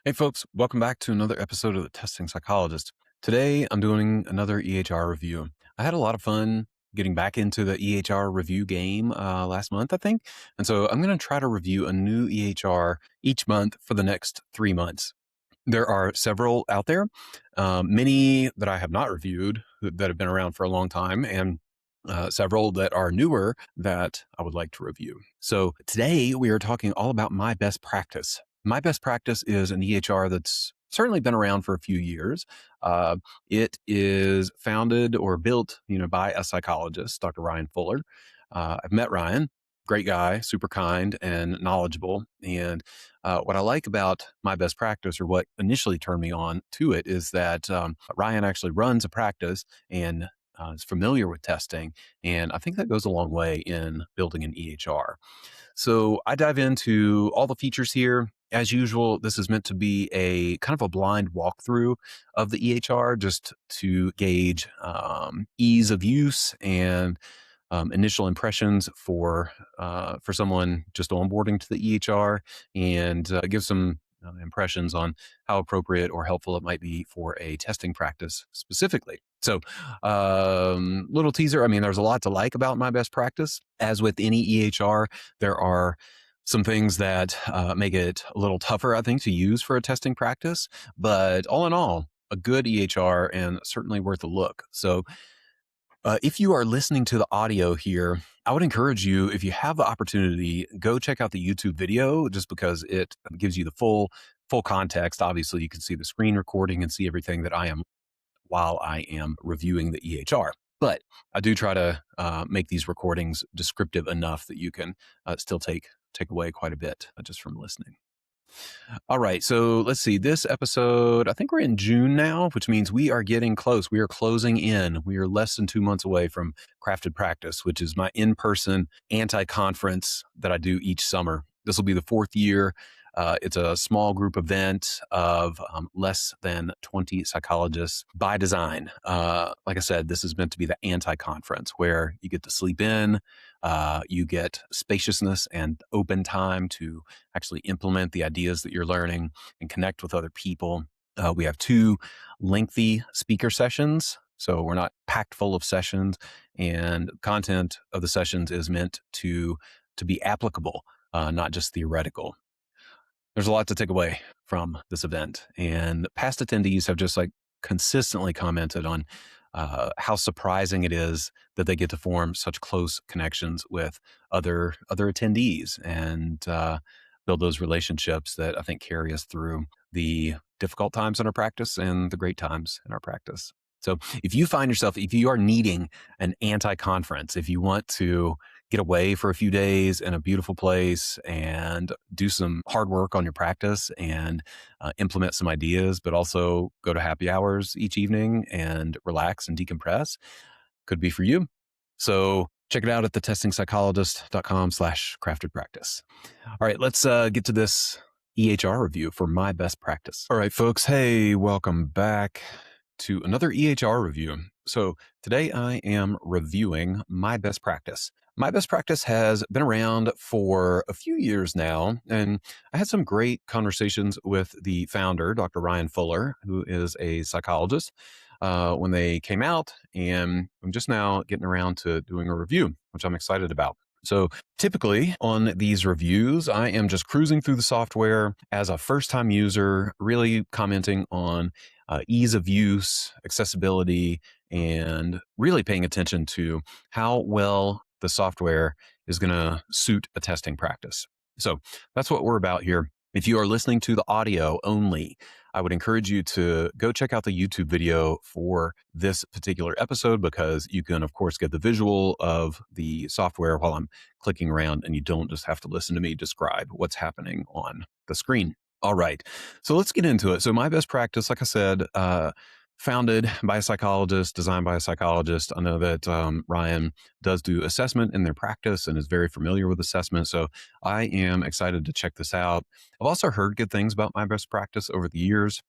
Hey folks, welcome back to another episode of the Testing Psychologist. Today I'm doing another EHR review. I had a lot of fun getting back into the EHR review game last month, I think. And so I'm going to try to review a new EHR each month for the next 3 months. There are several out there, many that I have not reviewed that have been around for a long time, and several that are newer that I would like to review. So today we are talking all about my best practice. My best practice is an EHR that's certainly been around for a few years. Uh, it is founded or built, by a psychologist, Dr. Ryan Fuller. I've met Ryan, great guy, super kind and knowledgeable. And what I like about my best practice, or what initially turned me on to it, is that Ryan actually runs a practice and is familiar with testing. And I think that goes a long way in building an EHR. So I dive into all the features here. As usual, this is meant to be a kind of a blind walkthrough of the EHR just to gauge ease of use and initial impressions for someone just onboarding to the EHR, and give some impressions on how appropriate or helpful it might be for a testing practice specifically. So, little teaser. I mean, there's a lot to like about my best practice. As with any EHR, there are some things that make it a little tougher, I think, to use for a testing practice. But all in all, a good EHR and certainly worth a look. So, if you are listening to the audio here, I would encourage you, if you have the opportunity, go check out the YouTube video, just because it gives you the full context. Obviously, you can see the screen recording and see everything that I am while I am reviewing the EHR. But I do try to make these recordings descriptive enough that you can still take away quite a bit just from listening. All right. So let's see. This episode, I think we're in June now, which means we are getting close. We are closing in. We are less than 2 months away from Crafted Practice, which is my in-person anti-conference that I do each summer. This will be the fourth year. It's a small group event of less than 20 psychologists by design. Like I said, this is meant to be the anti-conference where you get to sleep in, you get spaciousness and open time to actually implement the ideas that you're learning and connect with other people. We have two lengthy speaker sessions, so we're not packed full of sessions, and content of the sessions is meant to be applicable, not just theoretical. There's a lot to take away from this event, and past attendees have just consistently commented on how surprising it is that they get to form such close connections with other attendees, and build those relationships that I think carry us through the difficult times in our practice and the great times in our practice. So if you are needing an anti-conference, if you want to get away for a few days in a beautiful place and do some hard work on your practice and implement some ideas, but also go to happy hours each evening and relax and decompress, could be for you. So check it out at thetestingpsychologist.com/crafted practice. All right, let's get to this EHR review for my best practice. All right, folks. Hey, welcome back to another EHR review. So today I am reviewing my best practice. My best practice has been around for a few years now, and I had some great conversations with the founder, Dr. Ryan Fuller, who is a psychologist, when they came out, and I'm just now getting around to doing a review, which I'm excited about. So typically on these reviews, I am just cruising through the software as a first-time user, really commenting on ease of use, accessibility, and really paying attention to how well the software is going to suit a testing practice. So that's what we're about here. If you are listening to the audio only, I would encourage you to go check out the YouTube video for this particular episode, because you can, of course, get the visual of the software while I'm clicking around, and you don't just have to listen to me describe what's happening on the screen. All right, so let's get into it. So my best practice, like I said, founded by a psychologist, designed by a psychologist. I know that Ryan does do assessment in their practice and is very familiar with assessment. So I am excited to check this out. I've also heard good things about my best practice over the years.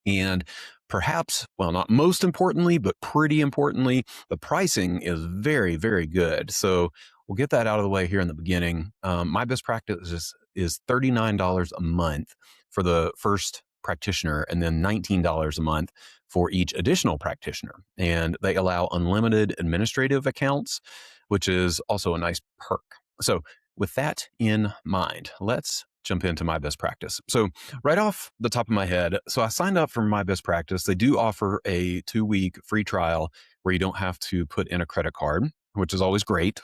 And perhaps, well, not most importantly, but pretty importantly, the pricing is very, very good. So we'll get that out of the way here in the beginning. My best practice is $39 a month for the first practitioner and then $19 a month for each additional practitioner. And they allow unlimited administrative accounts, which is also a nice perk. So, with that in mind, let's jump into my best practice. So, right off the top of my head, so I signed up for my best practice. They do offer a 2-week free trial where you don't have to put in a credit card, which is always great.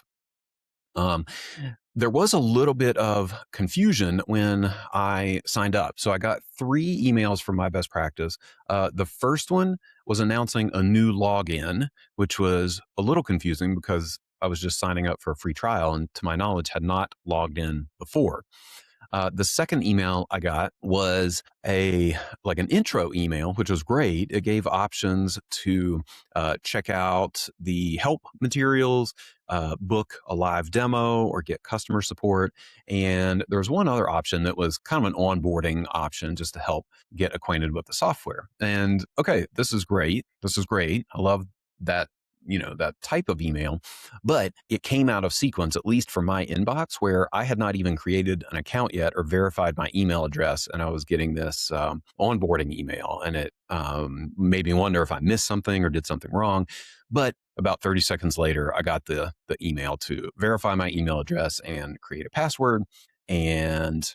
Um, there was a little bit of confusion when I signed up. So I got 3 emails from my best practice. The first one was announcing a new login, which was a little confusing because I was just signing up for a free trial and to my knowledge had not logged in before. The second email I got was an intro email, which was great. It gave options to check out the help materials, book a live demo, or get customer support. And there was one other option that was kind of an onboarding option just to help get acquainted with the software. And okay, this is great. This is great. I love that, that type of email, but it came out of sequence, at least for my inbox, where I had not even created an account yet or verified my email address. And I was getting this onboarding email, and it made me wonder if I missed something or did something wrong. But about 30 seconds later, I got the email to verify my email address and create a password. And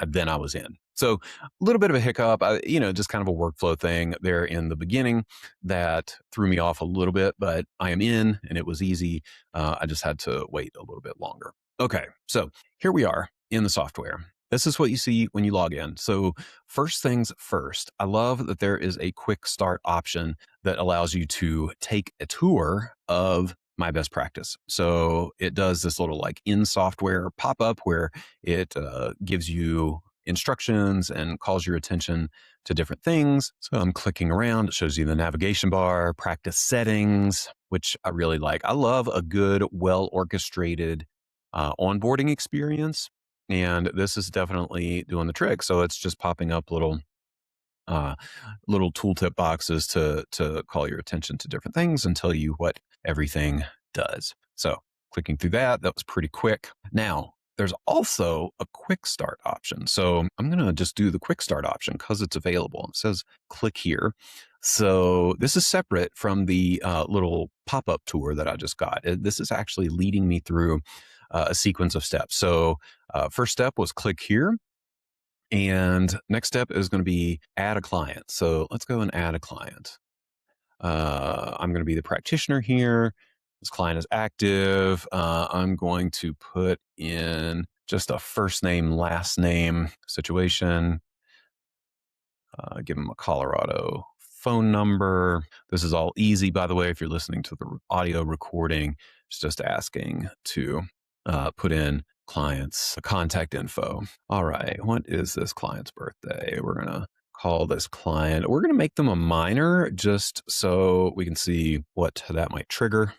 then I was in. So a little bit of a hiccup, just kind of a workflow thing there in the beginning that threw me off a little bit, but I am in and it was easy. I just had to wait a little bit longer. Okay, so here we are in the software. This is what you see when you log in. So first things first, I love that there is a quick start option that allows you to take a tour of my best practice. So it does this little in software pop up where it gives you instructions and calls your attention to different things. So I'm clicking around. It shows you the navigation bar, practice settings, which I really like. I love a good, well orchestrated onboarding experience. And this is definitely doing the trick. So it's just popping up uh, little tooltip boxes to call your attention to different things and tell you what everything does. So clicking through that was pretty quick. Now, there's also a quick start option. So I'm going to just do the quick start option because it's available. It says click here. So this is separate from the little pop-up tour that I just got. This is actually leading me through a sequence of steps. So first step was click here. And next step is going to be add a client. So let's go and add a client. I'm going to be the practitioner here. This client is active. I'm going to put in just a first name, last name situation. Give them a Colorado phone number. This is all easy, by the way, if you're listening to the audio recording. It's just asking to put in client's contact info. All right, what is this client's birthday? We're going to call this client. We're going to make them a minor just so we can see what that might trigger.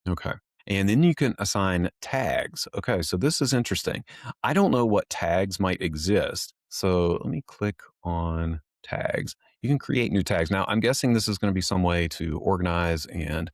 Okay. And then you can assign tags. Okay, so this is interesting. I don't know what tags might exist. So let me click on tags. You can create new tags. Now, I'm guessing this is going to be some way to organize and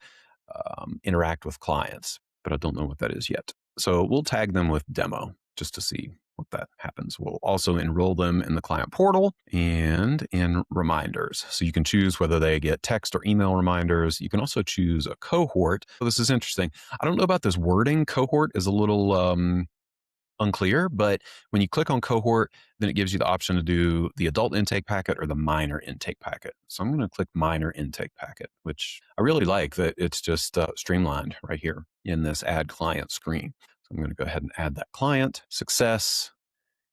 interact with clients, but I don't know what that is yet. So we'll tag them with demo just to see what that happens. We'll also enroll them in the client portal and in reminders. So you can choose whether they get text or email reminders. You can also choose a cohort. So this is interesting. I don't know about this wording. Cohort is a little unclear, but when you click on cohort, then it gives you the option to do the adult intake packet or the minor intake packet. So I'm going to click minor intake packet, which I really like that it's just streamlined right here in this add client screen. So I'm going to go ahead and add that client. Success.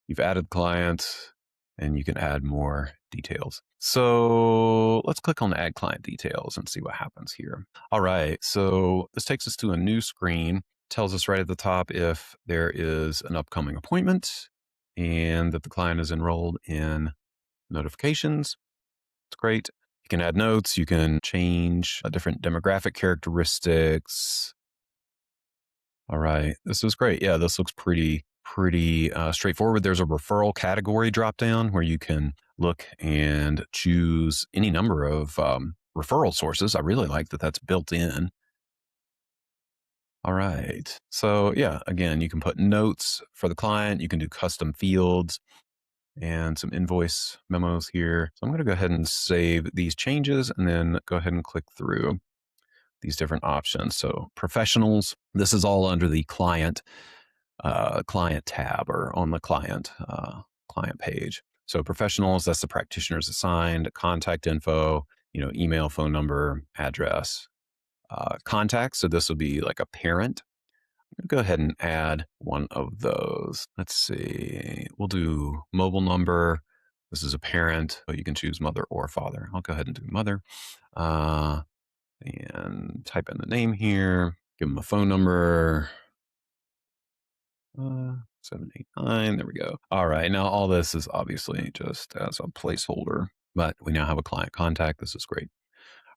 You've added the client and you can add more details. So let's click on add client details and see what happens here. All right. So this takes us to a new screen. Tells us right at the top if there is an upcoming appointment and that the client is enrolled in notifications. It's great. You can add notes. You can change different demographic characteristics. All right. This is great. Yeah, this looks pretty straightforward. There's a referral category drop down where you can look and choose any number of referral sources. I really like that that's built in. All right. So yeah, again, you can put notes for the client. You can do custom fields. and some invoice memos here. So I'm going to go ahead and save these changes and then go ahead and click through these different options. So professionals, this is all under the client tab or on the client page. So professionals, that's the practitioners assigned, contact info, email, phone number, address, contacts. So this will be like a parent. Go ahead and add one of those. Let's see. We'll do mobile number. This is a parent, but you can choose mother or father. I'll go ahead and do mother. And type in the name here. Give them a phone number. 789. There we go. All right. Now all this is obviously just as a placeholder, but we now have a client contact. This is great.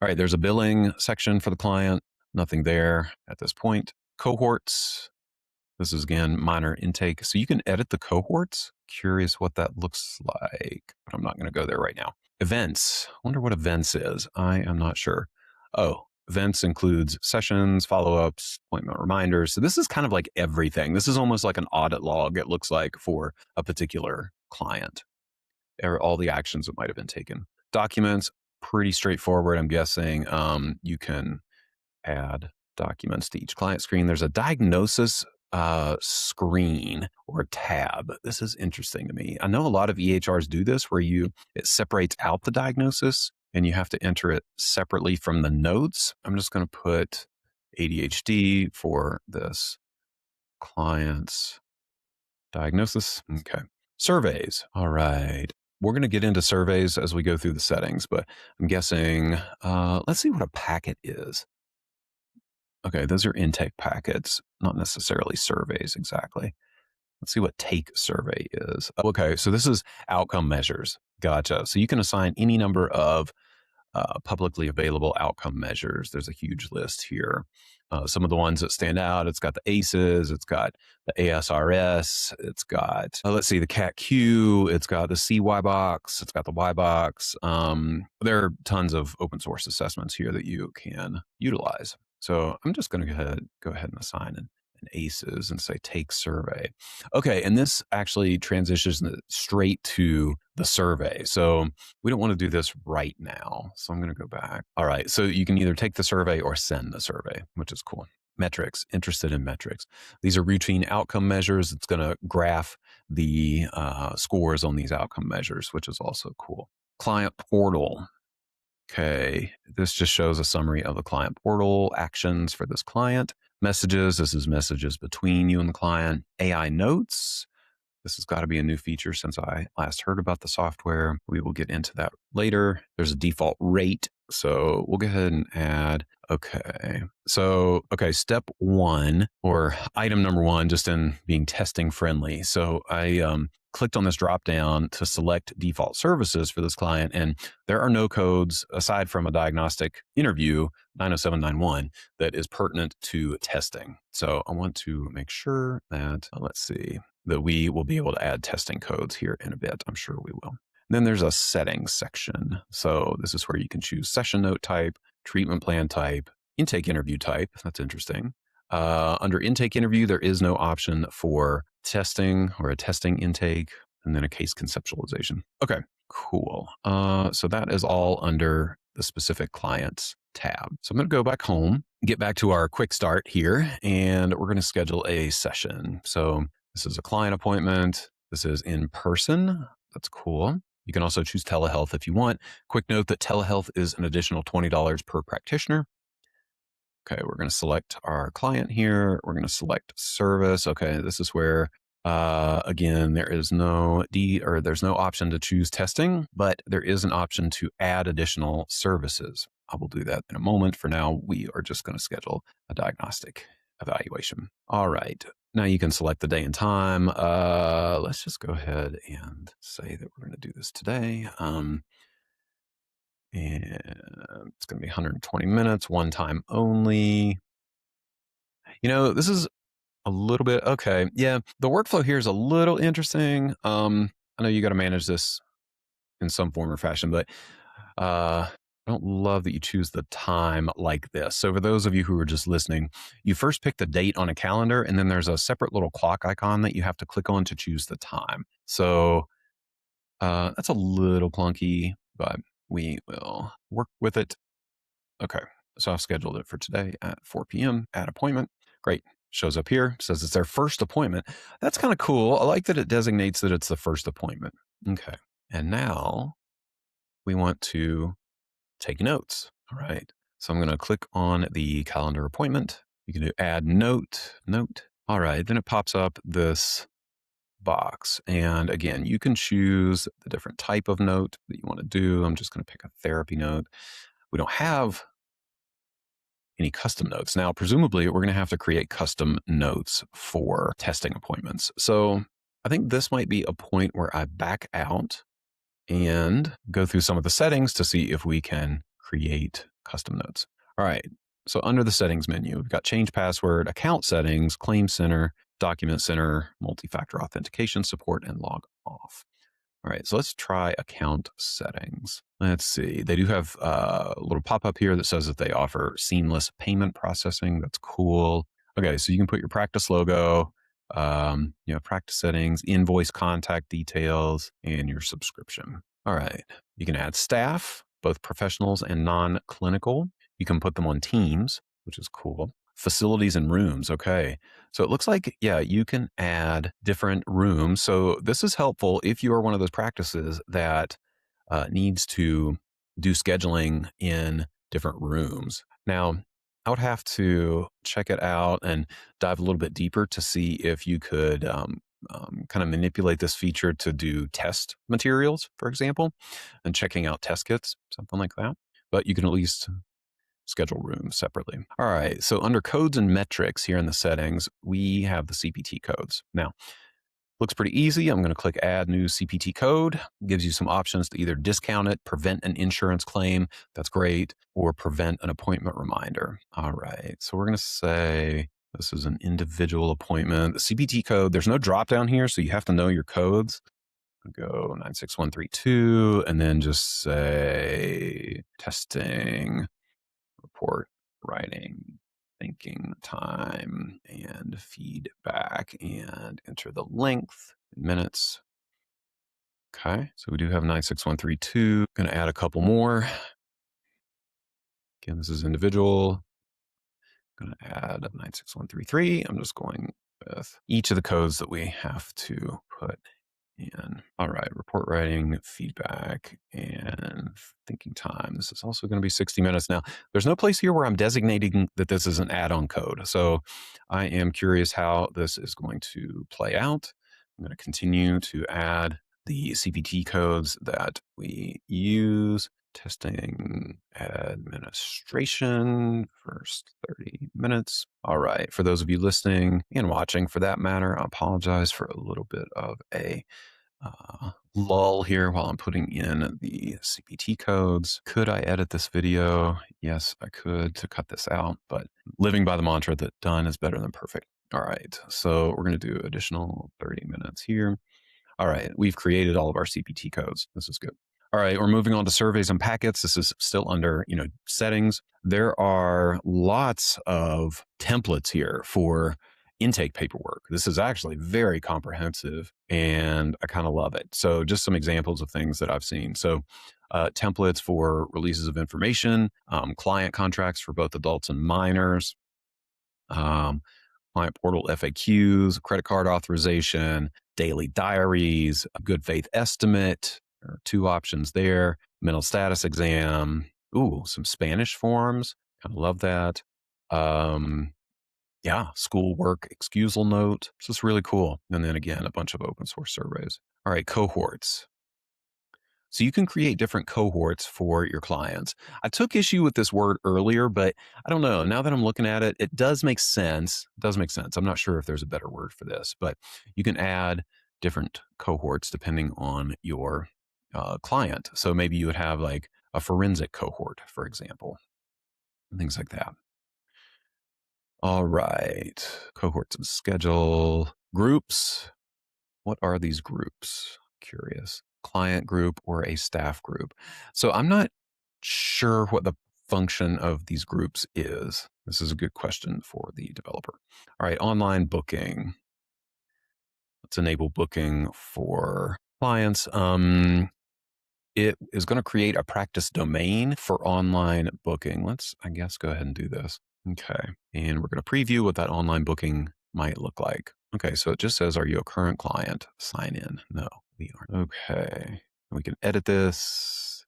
All right. There's a billing section for the client. Nothing there at this point. Cohorts. This is again minor intake. So you can edit the cohorts. Curious what that looks like, but I'm not going to go there right now. Events. Wonder what events is. I am not sure. Oh, events includes sessions, follow-ups, appointment reminders. So this is kind of like everything. This is almost like an audit log, it looks like, for a particular client, or all the actions that might have been taken. Documents, pretty straightforward. I'm guessing you can add documents to each client screen. There's a diagnosis screen or tab. This is interesting to me. I know a lot of EHRs do this where it separates out the diagnosis and you have to enter it separately from the notes. I'm just going to put ADHD for this client's diagnosis. Okay. Surveys. All right. We're going to get into surveys as we go through the settings, but I'm guessing, let's see what a packet is. Okay, those are intake packets, not necessarily surveys exactly. Let's see what take survey is. Okay, so this is outcome measures. Gotcha. So you can assign any number of publicly available outcome measures. There's a huge list here. Some of the ones that stand out, it's got the ACEs, it's got the ASRS, it's got, let's see, the CAT-Q, it's got the CY box, it's got the Y box. There are tons of open source assessments here that you can utilize. So I'm just going to go ahead and assign an ACEs and say take survey. Okay, and this actually transitions straight to the survey. So we don't want to do this right now. So I'm going to go back. All right, so you can either take the survey or send the survey, which is cool. Metrics, interested in metrics. These are routine outcome measures. It's going to graph the scores on these outcome measures, which is also cool. Client portal. Okay, this just shows a summary of the client portal actions for this client. Messages, this is messages between you and the client. AI notes, this has got to be a new feature since I last heard about the software. We will get into that later. There's a default rate. So we'll go ahead and add, okay. So, okay, step one or item number one, just in being testing friendly. So I clicked on this drop down to select default services for this client. And there are no codes aside from a diagnostic interview 90791 that is pertinent to testing. So I want to make sure that, let's see, that we will be able to add testing codes here in a bit. I'm sure we will. Then there's a settings section. So this is where you can choose session note type, treatment plan type, intake interview type. That's interesting. Under intake interview, there is no option for testing or a testing intake, and then a case conceptualization. Okay, cool. So that is all under the specific clients tab. So I'm going to go back home, get back to our quick start here, and we're going to schedule a session. So this is a client appointment. This is in person. That's cool. You can also choose telehealth if you want. Quick note that telehealth is an additional $20 per practitioner. Okay, we're going to select our client here. We're going to select service. Okay, this is where, again, there's no option to choose testing, but there is an option to add additional services. I will do that in a moment. For now, we are just going to schedule a diagnostic evaluation. All right. Now you can select the day and time. Let's just go ahead and say that we're going to do this today. And it's going to be 120 minutes, one time only. This is a little bit, okay. Yeah, the workflow here is a little interesting. I know you got to manage this in some form or fashion, but I don't love that you choose the time like this. So for those of you who are just listening, you first pick the date on a calendar, and then there's a separate little clock icon that you have to click on to choose the time. So That's a little clunky, but we will work with it. Okay. So I've scheduled it for today at 4 p.m. Add appointment. Great. Shows up here, says it's their first appointment. That's kind of cool. I like that it designates that it's the first appointment. Okay. And now we want to take notes. All right. So I'm going to click on the calendar appointment. You can do add note. All right. Then it pops up this box. And again, you can choose the different type of note that you want to do. I'm just going to pick a therapy note. We don't have any custom notes. Now, presumably, we're going to have to create custom notes for testing appointments. So I think this might be a point where I back out and go through some of the settings to see if we can create custom notes. All right. So under the settings menu, we've got change password, account settings, claim center, document center, multi-factor authentication support, and log off. All right, so let's try account settings. Let's see. They do have a little pop-up here that says that they offer seamless payment processing. That's cool. Okay, so you can put your practice logo, practice settings, invoice contact details, and your subscription. All right, you can add staff, both professionals and non-clinical. You can put them on teams, which is cool. Facilities and rooms. Okay. So it looks like, yeah, you can add different rooms. So this is helpful if you are one of those practices that needs to do scheduling in different rooms. Now, I would have to check it out and dive a little bit deeper to see if you could kind of manipulate this feature to do test materials, for example, and checking out test kits, something like that. But you can at least schedule rooms separately. All right. So under codes and metrics here in the settings, we have the CPT codes. Now, looks pretty easy. I'm going to click add new CPT code. Gives you some options to either discount it, prevent an insurance claim. That's great. Or prevent an appointment reminder. All right. So we're going to say this is an individual appointment. The CPT code, there's no drop down here. So you have to know your codes. Go 96132 and then just say testing report writing, thinking time, and feedback, and enter the length in minutes. Okay, so we do have 96132. Going to add a couple more. Again, this is individual. Going to add 96133. I'm just going with each of the codes that we have to put in. All right, report writing, feedback, and thinking time. This is also going to be 60 minutes. Now, there's no place here where I'm designating that this is an add-on code. So I am curious how this is going to play out. I'm going to continue to add the CPT codes that we use. Testing administration, first 30 minutes. All right. For those of you listening and watching for that matter, I apologize for a little bit of a lull here while I'm putting in the CPT codes. Could I edit this video? Yes, I could to cut this out, but living by the mantra that done is better than perfect. All right. So we're going to do additional 30 minutes here. All right. We've created all of our CPT codes. This is good. All right, we're moving on to surveys and packets. This is still under, settings. There are lots of templates here for intake paperwork. This is actually very comprehensive and I kind of love it. So just some examples of things that I've seen. So templates for releases of information, client contracts for both adults and minors, client portal FAQs, credit card authorization, daily diaries, a good faith estimate. There are two options there. Mental status exam. Ooh, some Spanish forms. Kind of love that. Schoolwork excusal note. This is really cool. And then again, a bunch of open source surveys. All right, cohorts. So you can create different cohorts for your clients. I took issue with this word earlier, but I don't know. Now that I'm looking at it, it does make sense. It does make sense. I'm not sure if there's a better word for this, but you can add different cohorts depending on your client. So maybe you would have like a forensic cohort, for example, and things like that. All right. Cohorts and schedule. Groups. What are these groups? Curious. Client group or a staff group. So I'm not sure what the function of these groups is. This is a good question for the developer. All right, online booking. Let's enable booking for clients. It is going to create a practice domain for online booking. Let's, I guess, go ahead and do this. Okay. And we're going to preview what that online booking might look like. Okay. So it just says, are you a current client? Sign in. No, we aren't. Okay. We can edit this.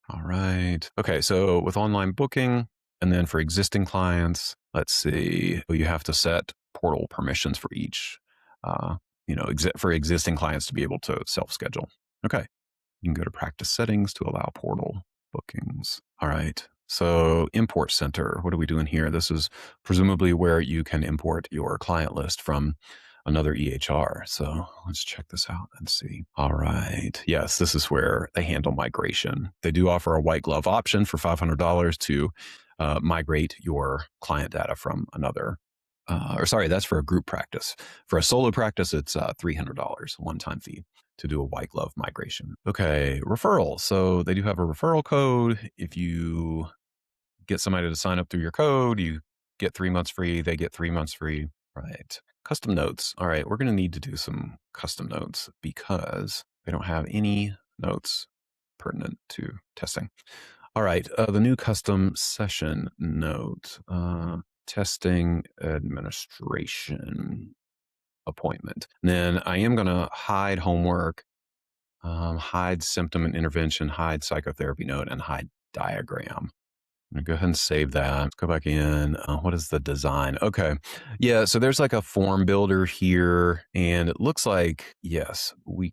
All right. Okay. So with online booking, and then for existing clients, let's see, you have to set portal permissions for each, for existing clients to be able to self-schedule. Okay. You can go to practice settings to allow portal bookings. All right. So import center, what are we doing here? This is presumably where you can import your client list from another EHR. So let's check this out and see. All right. Yes, this is where they handle migration. They do offer a white glove option for $500 to migrate your client data from another. That's for a group practice. For a solo practice, it's $300, one-time fee to do a white glove migration. Okay, referral. So they do have a referral code. If you get somebody to sign up through your code, you get 3 months free. They get 3 months free. Right. Custom notes. All right, we're going to need to do some custom notes because they don't have any notes pertinent to testing. All right, the new custom session note, testing administration appointment. And then I am going to hide homework, hide symptom and intervention, hide psychotherapy note, and hide diagram. I'm going to go ahead and save that. Let's go back in. What is the design? Okay. Yeah, so there's like a form builder here, and it looks like, yes, we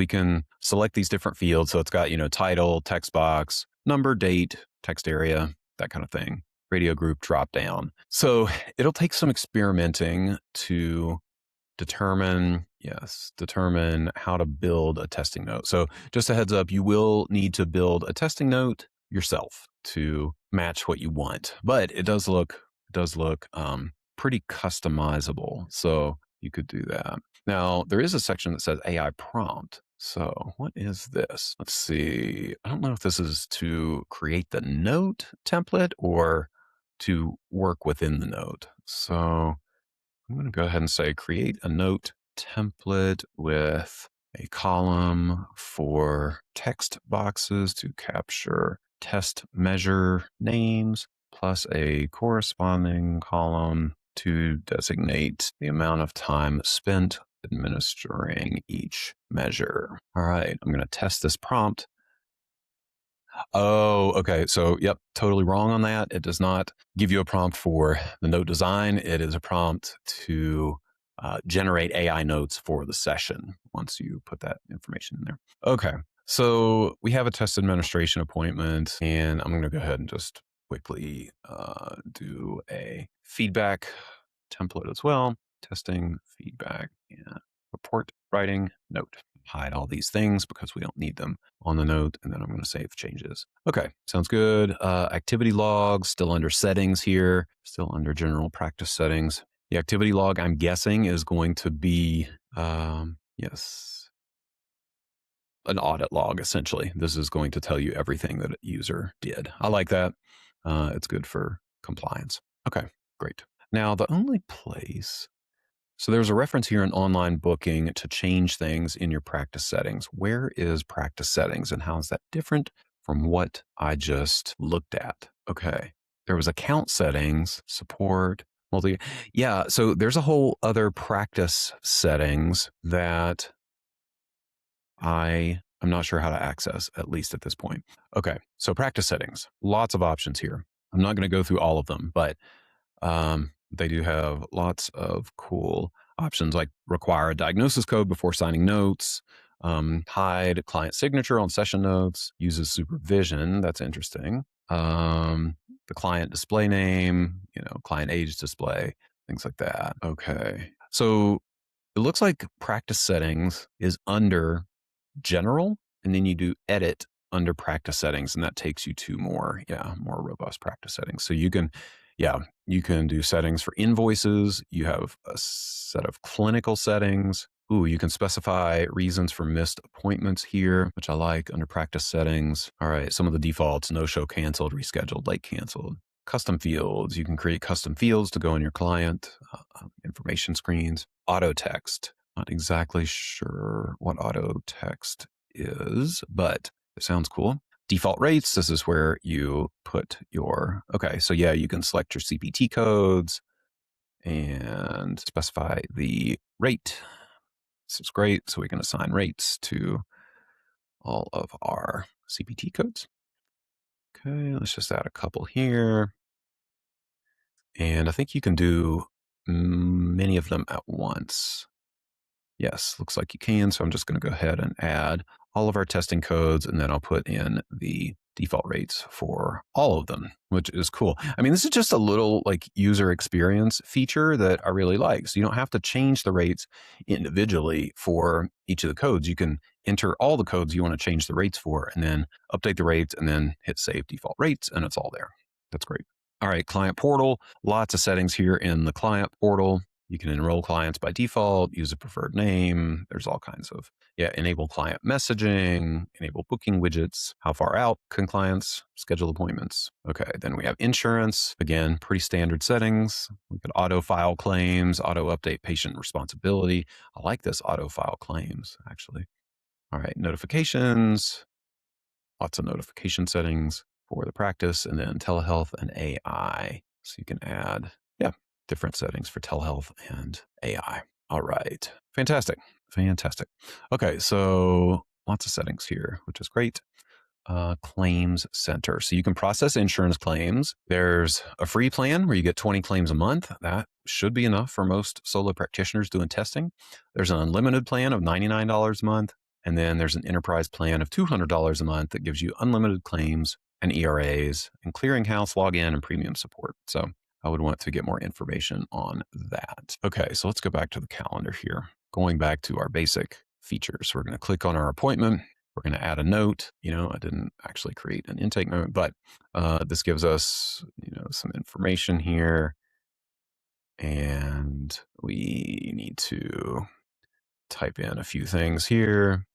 can select these different fields. So it's got, title, text box, number, date, text area, that kind of thing. Radio group drop down. So it'll take some experimenting to determine how to build a testing note. So just a heads up, you will need to build a testing note yourself to match what you want, but it does look pretty customizable. So you could do that. Now there is a section that says AI prompt. So what is this? Let's see. I don't know if this is to create the note template or to work within the note. So I'm going to go ahead and say create a note template with a column for text boxes to capture test measure names, plus a corresponding column to designate the amount of time spent administering each measure. All right, I'm going to test this prompt. Oh, okay. So, yep, totally wrong on that. It does not give you a prompt for the note design. It is a prompt to generate AI notes for the session once you put that information in there. Okay. So we have a test administration appointment, and I'm going to go ahead and just quickly do a feedback template as well. Testing, feedback, and report writing note. Hide all these things because we don't need them on the note, and then I'm going to save changes. Okay, sounds good. Activity logs, still under settings here, still under general practice settings. The activity log, I'm guessing, is going to be, an audit log, essentially. This is going to tell you everything that a user did. I like that. It's good for compliance. Okay, great. Now, the only place... So there's a reference here in online booking to change things in your practice settings. Where is practice settings and how is that different from what I just looked at? Okay. There was account settings, support, so there's a whole other practice settings that I'm not sure how to access, at least at this point. Okay. So practice settings, lots of options here. I'm not going to go through all of them, but they do have lots of cool options like require a diagnosis code before signing notes, hide client signature on session notes, uses supervision. That's interesting. The client display name, client age display, things like that. Okay. So it looks like practice settings is under general, and then you do edit under practice settings, and that takes you to more robust practice settings. So you can do settings for invoices. You have a set of clinical settings. You can specify reasons for missed appointments here, which I like under practice settings. All right, some of the defaults: no-show canceled, rescheduled, late canceled. Custom fields. You can create custom fields to go in your client information screens. Auto text. Not exactly sure what auto text is, but it sounds cool. Default rates, this is where you put your, okay, so yeah, you can select your CPT codes and specify the rate. This is great. So we can assign rates to all of our CPT codes. Okay, let's just add a couple here. And I think you can do many of them at once. Yes, looks like you can. So I'm just going to go ahead and add all of our testing codes, and then I'll put in the default rates for all of them, which is cool. I mean, this is just a little like user experience feature that I really like. So you don't have to change the rates individually for each of the codes. You can enter all the codes you want to change the rates for, and then update the rates, and then hit save default rates, and it's all there. That's great. All right, client portal, lots of settings here in the client portal. You can enroll clients by default, use a preferred name. There's all kinds of, enable client messaging, enable booking widgets. How far out can clients schedule appointments? Okay, then we have insurance. Again, pretty standard settings. We could auto file claims, auto update patient responsibility. I like this auto file claims, actually. All right, notifications, lots of notification settings for the practice, and then telehealth and AI. So you can add, different settings for telehealth and AI. All right. Fantastic. Fantastic. Okay. So lots of settings here, which is great. Claims center. So you can process insurance claims. There's a free plan where you get 20 claims a month. That should be enough for most solo practitioners doing testing. There's an unlimited plan of $99 a month. And then there's an enterprise plan of $200 a month that gives you unlimited claims and ERAs and clearinghouse login and premium support. So I would want to get more information on that. Okay, so let's go back to the calendar here. Going back to our basic features, we're going to click on our appointment. We're going to add a note. I didn't actually create an intake note, but this gives us, some information here. And we need to type in a few things here.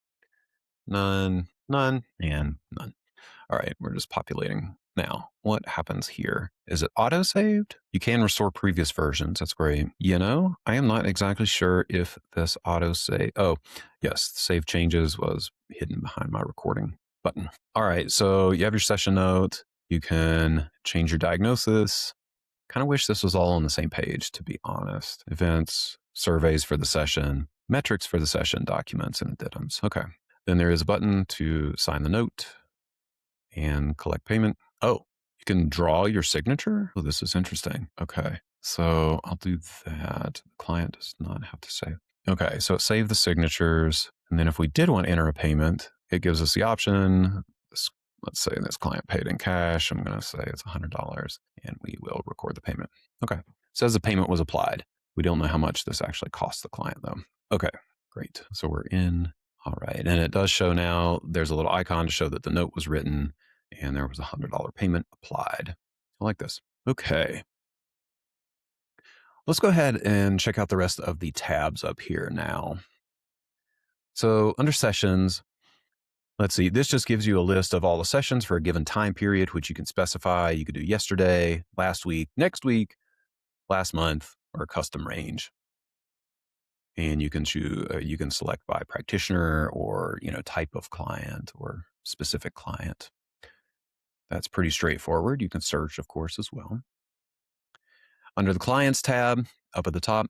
None, none, and none. All right, we're just populating now. What happens here? Is it auto-saved? You can restore previous versions. That's great. I am not exactly sure if this auto-save. Oh, yes, save changes was hidden behind my recording button. All right, so you have your session note. You can change your diagnosis. Kind of wish this was all on the same page, to be honest. Events, surveys for the session, metrics for the session, documents, and addendums. Okay. Then there is a button to sign the note and collect payment. Oh, you can draw your signature? Oh, this is interesting. Okay. So I'll do that. The client does not have to save. Okay. So save the signatures. And then if we did want to enter a payment, it gives us the option. Let's say this client paid in cash. I'm going to say it's $100 and we will record the payment. Okay. It says the payment was applied. We don't know how much this actually cost the client though. Okay, great. So we're in. All right. And it does show now, there's a little icon to show that the note was written and there was a $100 payment applied. I like this. Okay. Let's go ahead and check out the rest of the tabs up here now. So under sessions, let's see, this just gives you a list of all the sessions for a given time period, which you can specify. You could do yesterday, last week, next week, last month, or a custom range. And you can choose, you can select by practitioner or, type of client or specific client. That's pretty straightforward. You can search, of course, as well. Under the clients tab up at the top,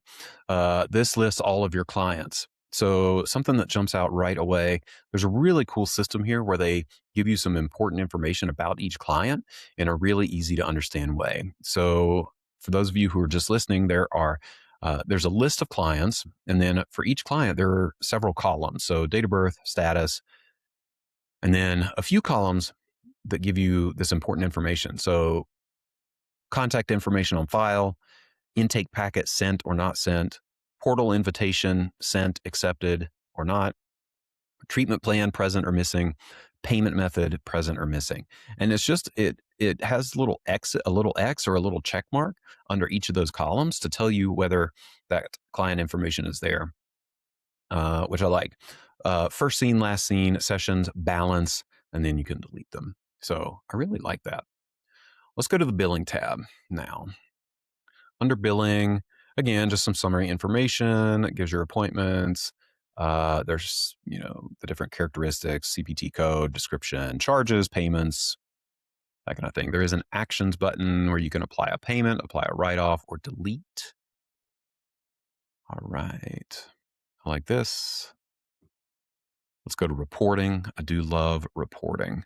this lists all of your clients. So something that jumps out right away, there's a really cool system here where they give you some important information about each client in a really easy to understand way. So for those of you who are just listening, there's a list of clients, and then for each client, there are several columns. So date of birth, status, and then a few columns that give you this important information. So contact information on file, intake packet sent or not sent, portal invitation sent, accepted or not, treatment plan present or missing, payment method present or missing. And it's just, it has a little X or a little check mark under each of those columns to tell you whether that client information is there, which I like. First seen, last seen, sessions, balance, and then you can delete them. So I really like that. Let's go to the billing tab now. Under billing, Again, just some summary information. It gives your appointments. There's, the different characteristics, CPT code, description, charges, payments, that kind of thing. There is an actions button where you can apply a payment, apply a write-off, or delete. All right. I like this. Let's go to reporting. I do love reporting.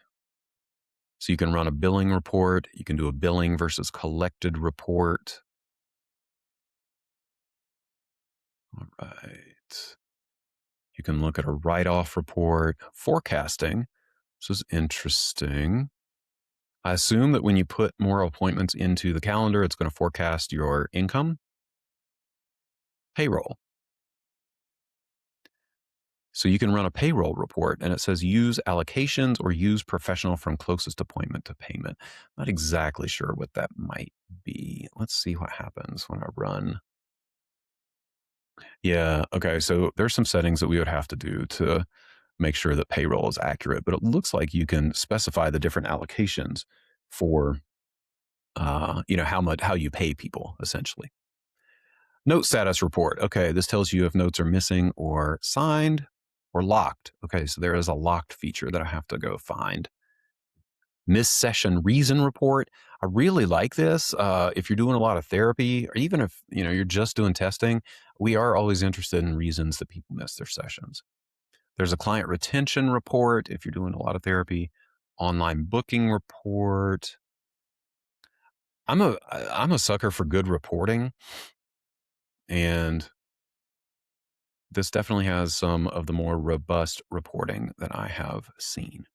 So you can run a billing report. You can do a billing versus collected report. All right. You can look at a write-off report, forecasting. This is interesting. I assume that when you put more appointments into the calendar, it's going to forecast your income. Payroll. So you can run a payroll report, and it says use allocations or use professional from closest appointment to payment. Not exactly sure what that might be. Let's see what happens when I run. Yeah. Okay. So there's some settings that we would have to do to make sure that payroll is accurate, but it looks like you can specify the different allocations for, how you pay people essentially. Note status report. Okay. This tells you if notes are missing or signed or locked. Okay. So there is a locked feature that I have to go find. Missed session reason report. I really like this. If you're doing a lot of therapy, or even if you're just doing testing, we are always interested in reasons that people miss their sessions. There's a client retention report if you're doing a lot of therapy. Online booking report. I'm a sucker for good reporting, and this definitely has some of the more robust reporting that I have seen.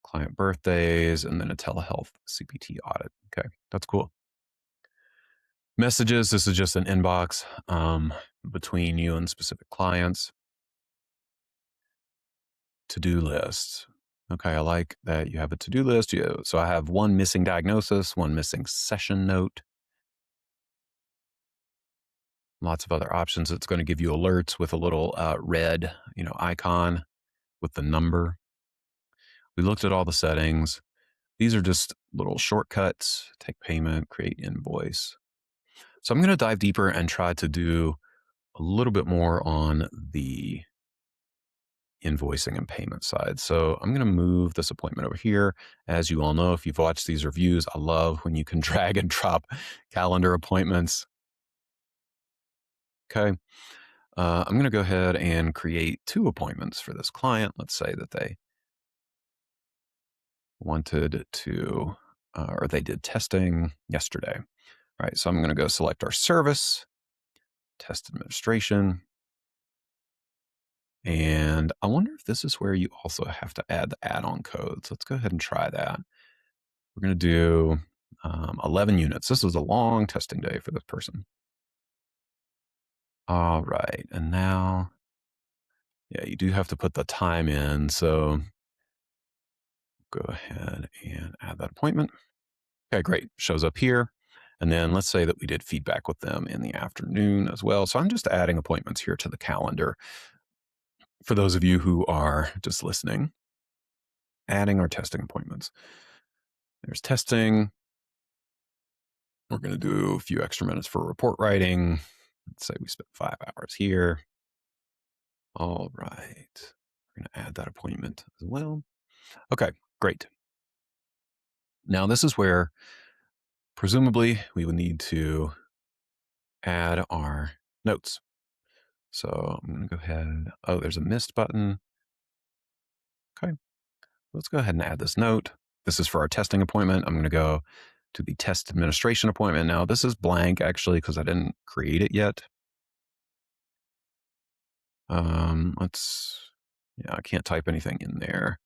Client birthdays, and then a telehealth CPT audit. Okay, that's cool. Messages, this is just an inbox between you and specific clients. To-do list. Okay, I like that you have a to-do list. So I have one missing diagnosis, one missing session note. Lots of other options. It's going to give you alerts with a little red, icon with the number. We looked at all the settings. These are just little shortcuts. Take payment, create invoice. So I'm going to dive deeper and try to do a little bit more on the invoicing and payment side. So I'm going to move this appointment over here. As you all know, if you've watched these reviews, I love when you can drag and drop calendar appointments. Okay. I'm going to go ahead and create 2 appointments for this client. Let's say that they wanted to, or they did testing yesterday. All right. So I'm going to go select our service, test administration. And I wonder if this is where you also have to add the add-on codes. Let's go ahead and try that. We're going to do 11 units. This was a long testing day for this person. All right. And now, yeah, you do have to put the time in. So go ahead and add that appointment. Okay, great. Shows up here. And then let's say that we did feedback with them in the afternoon as well. So I'm just adding appointments here to the calendar. For those of you who are just listening, adding our testing appointments. There's testing. We're going to do a few extra minutes for report writing. Let's say we spent 5 hours here. All right. We're going to add that appointment as well. Okay, great. Now, this is where presumably we would need to add our notes. So I'm going to go ahead. Oh, there's a missed button. Okay. Let's go ahead and add this note. This is for our testing appointment. I'm going to go to the test administration appointment. Now, this is blank actually because I didn't create it yet. I can't type anything in there.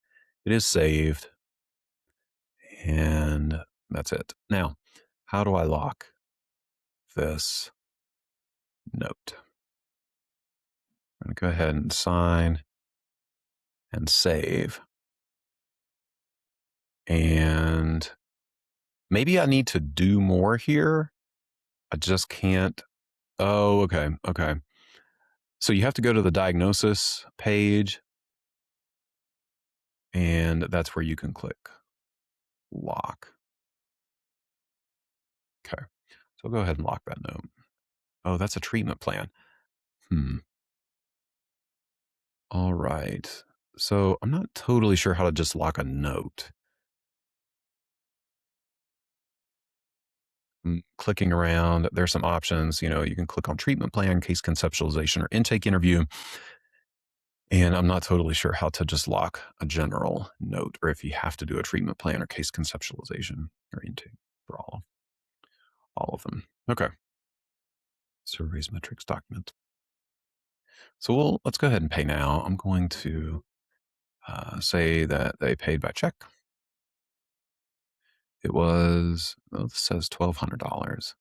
It is saved. And that's it. Now, how do I lock this note? I'm going to go ahead and sign and save. And maybe I need to do more here. I just can't. Oh, okay. Okay. So you have to go to the diagnosis page, and that's where you can click lock. Okay. So I'll go ahead and lock that note. Oh, that's a treatment plan. Hmm. All right. So I'm not totally sure how to just lock a note. Clicking around, there's some options. You can click on treatment plan, case conceptualization, or intake interview. And I'm not totally sure how to just lock a general note or if you have to do a treatment plan or case conceptualization or intake for all of them. Okay. Surveys, metrics, document. So let's go ahead and pay now. I'm going to say that they paid by check. It was, this says $1,200.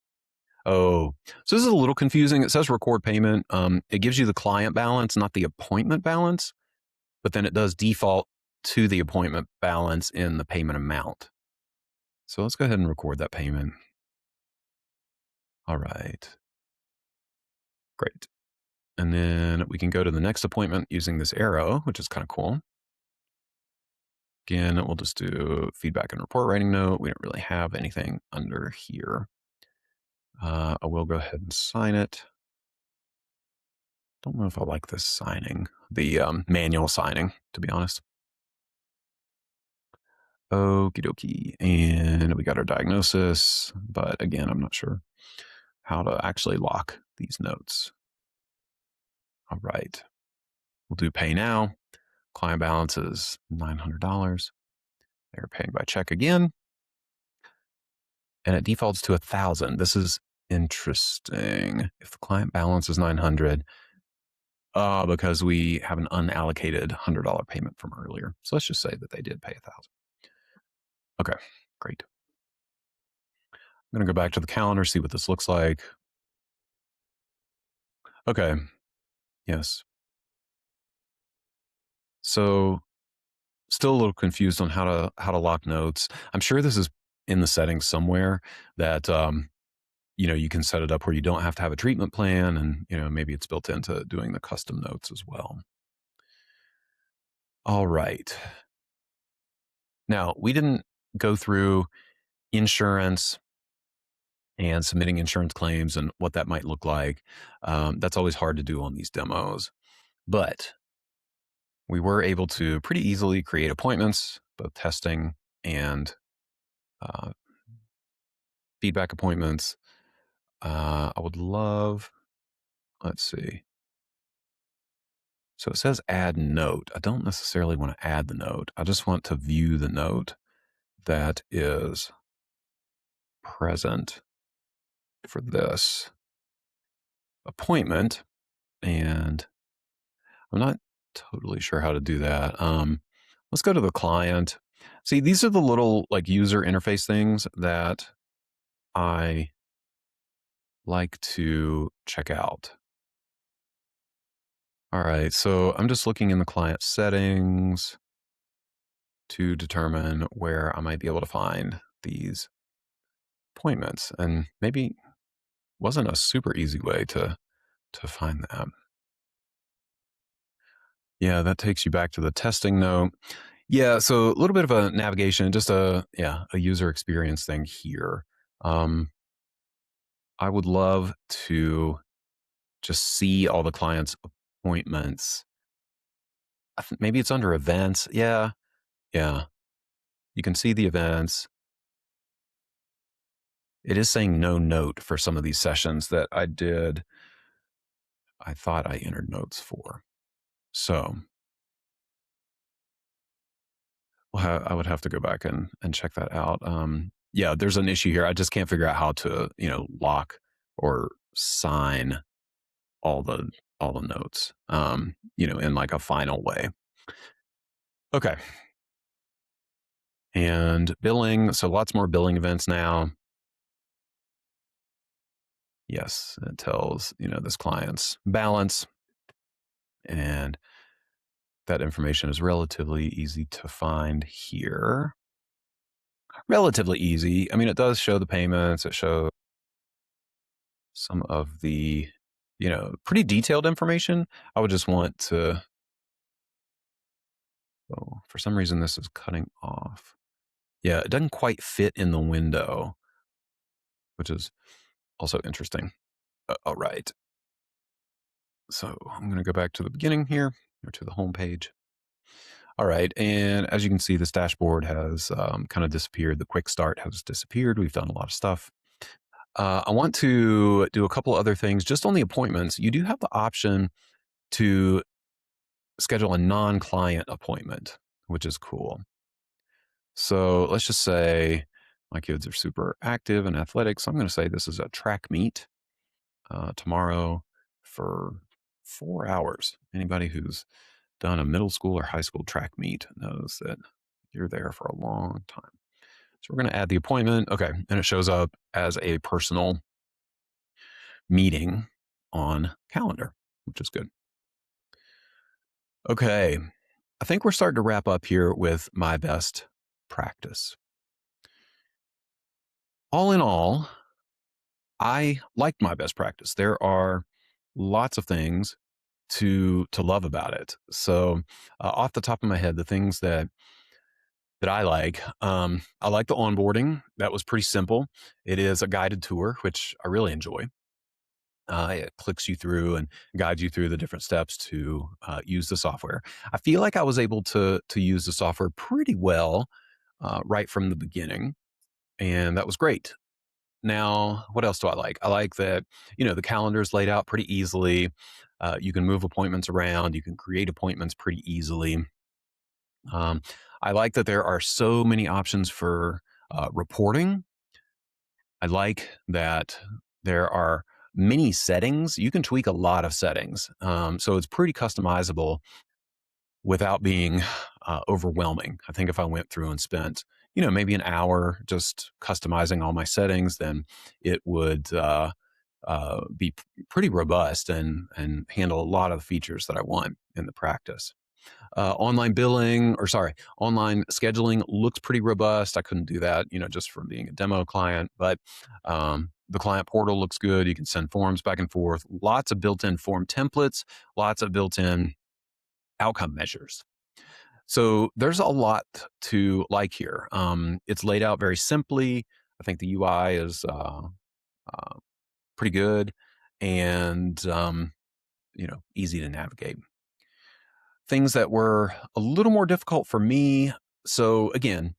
Oh, so this is a little confusing. It says record payment. It gives you the client balance, not the appointment balance, but then it does default to the appointment balance in the payment amount. So let's go ahead and record that payment. All right, great. And then we can go to the next appointment using this arrow, which is kind of cool. Again, we'll just do feedback and report writing note. We don't really have anything under here. I will go ahead and sign it. Don't know if I like this signing, the manual signing, to be honest. Okie dokie. And we got our diagnosis, but again, I'm not sure how to actually lock these notes. All right. We'll do pay now. Client balance is $900. They're paying by check again. And it defaults to 1,000. This is interesting. If the client balance is 900, because we have an unallocated $100 payment from earlier. So let's just say that they did pay 1,000. Okay, great. I'm going to go back to the calendar, see what this looks like. Okay, yes. So still a little confused on how to lock notes. I'm sure this is in the settings somewhere that you can set it up where you don't have to have a treatment plan, and maybe it's built into doing the custom notes as well. All right. Now, we didn't go through insurance and submitting insurance claims and what that might look like. That's always hard to do on these demos, but we were able to pretty easily create appointments, both testing and uh, feedback appointments. I would love, let's see. So it says add note. I don't necessarily want to add the note. I just want to view the note that is present for this appointment. And I'm not totally sure how to do that. Let's go to the client. See, these are the little like user interface things that I like to check out. All right, so I'm just looking in the client settings to determine where I might be able to find these appointments, and maybe wasn't a super easy way to find that. Yeah, that takes you back to the testing note. Yeah, so a little bit of a navigation, just a user experience thing here. I would love to just see all the clients' appointments. Maybe it's under events. Yeah, yeah. You can see the events. It is saying no note for some of these sessions that I did. I thought I entered notes for. So I would have to go back and check that out. Yeah, there's an issue here. I just can't figure out how to, lock or sign all the notes, in like a final way. Okay. And billing. So lots more billing events now. Yes, it tells, this client's balance, and that information is relatively easy to find here. Relatively easy. I mean, it does show the payments. It shows some of the, pretty detailed information. I would just want to, oh, for some reason, this is cutting off. Yeah, it doesn't quite fit in the window, which is also interesting. All right. So I'm going to go back to the beginning here or to the home page. All right. And as you can see, this dashboard has kind of disappeared. The quick start has disappeared. We've done a lot of stuff. I want to do a couple other things just on the appointments. You do have the option to schedule a non-client appointment, which is cool. So let's just say my kids are super active in athletics. So I'm going to say this is a track meet tomorrow for 4 hours. Anybody who's done a middle school or high school track meet knows that you're there for a long time. So we're going to add the appointment. Okay. And it shows up as a personal meeting on calendar, which is good. Okay. I think we're starting to wrap up here with my best practice. All in all, I liked my best practice. There are lots of things to love about it. So, off the top of my head, the things that I like the onboarding. That was pretty simple. It is a guided tour, which I really enjoy. It clicks you through and guides you through the different steps to use the software. I feel like I was able to use the software pretty well right from the beginning, and that was great. Now, what else do I like? I like that, the calendar is laid out pretty easily. You can move appointments around. You can create appointments pretty easily. Um, I like that there are so many options for reporting. I like that there are many settings. You can tweak a lot of settings. So it's pretty customizable without being overwhelming. I think if I went through and spent, maybe an hour just customizing all my settings, then it would be pretty robust and handle a lot of the features that I want in the practice. Online scheduling looks pretty robust. I couldn't do that, just from being a demo client, but the client portal looks good. You can send forms back and forth. Lots of built-in form templates, lots of built-in outcome measures. So there's a lot to like here. It's laid out very simply. I think the UI is pretty good and easy to navigate. Things that were a little more difficult for me. So again,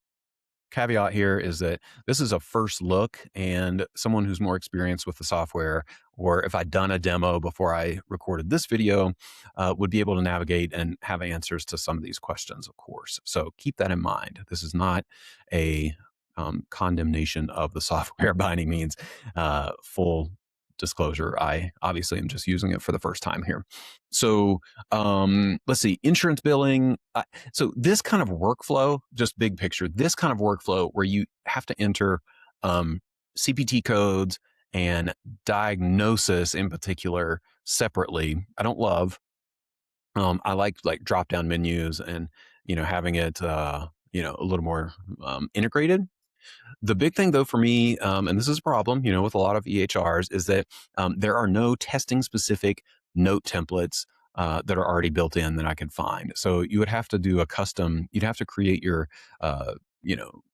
caveat here is that this is a first look, and someone who's more experienced with the software, or if I'd done a demo before I recorded this video, would be able to navigate and have answers to some of these questions, of course. So keep that in mind. This is not a condemnation of the software by any means. Full disclosure, I obviously am just using it for the first time here. So let's see, insurance billing. So this kind of workflow, just big picture, this kind of workflow where you have to enter CPT codes and diagnosis in particular separately, I don't love. I like drop down menus and having it a little more integrated. The big thing, though, for me, and this is a problem, with a lot of EHRs, is that there are no testing specific note templates that are already built in that I can find. So you would have to do a custom. You'd have to create your,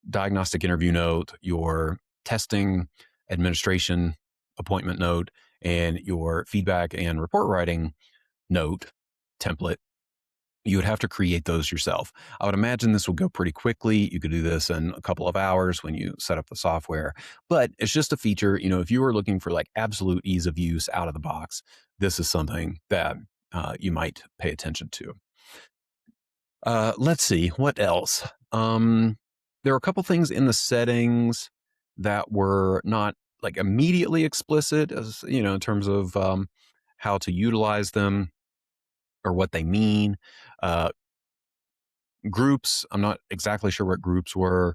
diagnostic interview note, your testing administration appointment note, and your feedback and report writing note template. You would have to create those yourself. I would imagine this will go pretty quickly. You could do this in a couple of hours when you set up the software, but it's just a feature. If you were looking for like absolute ease of use out of the box, this is something that you might pay attention to. Let's see, what else? There are a couple things in the settings that were not like immediately explicit, as in terms of how to utilize them or what they mean. Groups, I'm not exactly sure what groups were.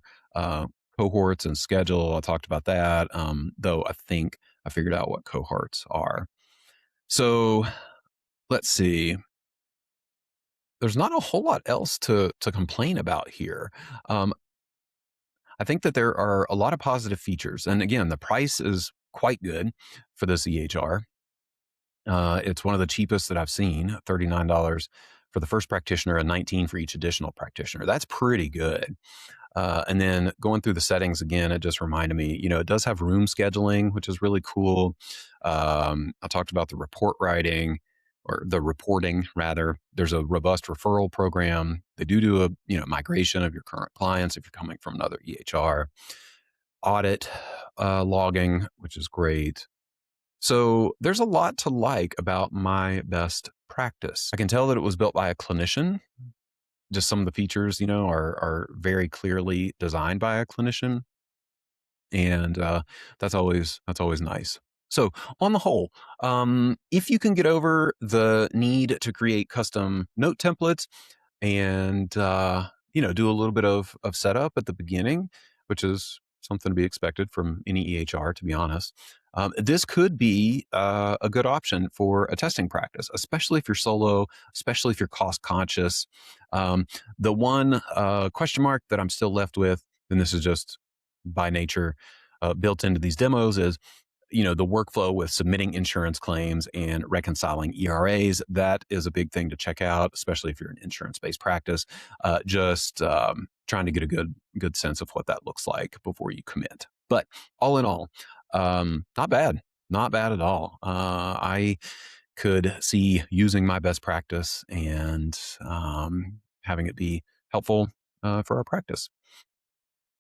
Cohorts and schedule, I talked about that, though I think I figured out what cohorts are. So let's see. There's not a whole lot else to complain about here. I think that there are a lot of positive features. And again, the price is quite good for this EHR. It's one of the cheapest that I've seen, $39 for the first practitioner and $19 for each additional practitioner. That's pretty good. And then going through the settings again, it just reminded me, it does have room scheduling, which is really cool. I talked about the report writing or the reporting rather. There's a robust referral program. They do a migration of your current clients if you're coming from another EHR. Audit logging, which is great. So there's a lot to like about my best practice. I can tell that it was built by a clinician. Just some of the features, are very clearly designed by a clinician, and that's always nice. So on the whole, if you can get over the need to create custom note templates and do a little bit of setup at the beginning, which is something to be expected from any EHR, to be honest. This could be a good option for a testing practice, especially if you're solo, especially if you're cost conscious. The one question mark that I'm still left with, and this is just by nature built into these demos, is the workflow with submitting insurance claims and reconciling ERAs. That is a big thing to check out, especially if you're an insurance-based practice. Just trying to get a good sense of what that looks like before you commit. But all in all, not bad, not bad at all. I could see using my best practice and having it be helpful for our practice.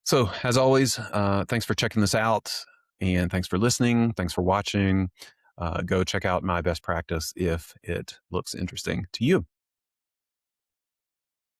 So, as always, thanks for checking this out, and thanks for listening. Thanks for watching. Go check out my best practice if it looks interesting to you.